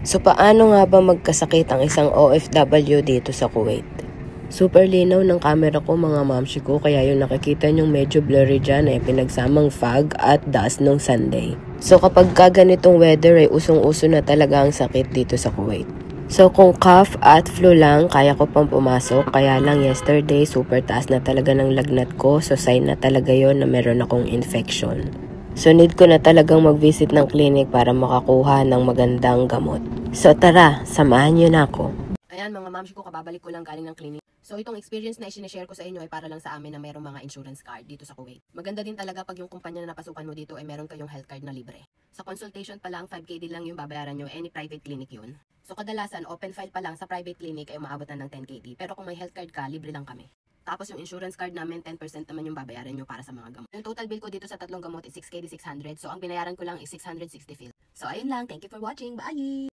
So paano nga ba magkasakit ang isang OFW dito sa Kuwait? Super linaw ng camera ko mga mamshi ko, kaya yung nakikita nyong medyo blurry dyan ay pinagsamang fog at dust nung Sunday. So kapag ganitong weather ay usong-uso na talaga ang sakit dito sa Kuwait. So kung cough at flu lang, kaya ko pang pumasok, kaya lang yesterday super taas na talaga ng lagnat ko, so sign na talaga yon na meron akong infection. So need ko na talagang mag-visit ng clinic para makakuha ng magandang gamot. So tara, samahan nyo na ako. Ayan mga mamshi ko, kababalik ko lang galing ng clinic. So itong experience na isinashare ko sa inyo ay para lang sa amin na merong mga insurance card dito sa Kuwait. Maganda din talaga pag yung kumpanya na napasukan mo dito ay meron kayong health card na libre. Sa consultation pa lang, 5KD lang yung babayaran nyo, any private clinic yun. So kadalasan, open file pa lang sa private clinic ay umaabot na ng 10KD. Pero kung may health card ka, libre lang kami. Tapos yung insurance card namin, 10% naman yung babayaran nyo para sa mga gamot. Yung total bill ko dito sa tatlong gamot is 6KD 600. So ang binayaran ko lang is 660 fil. So ayun lang, thank you for watching. Bye!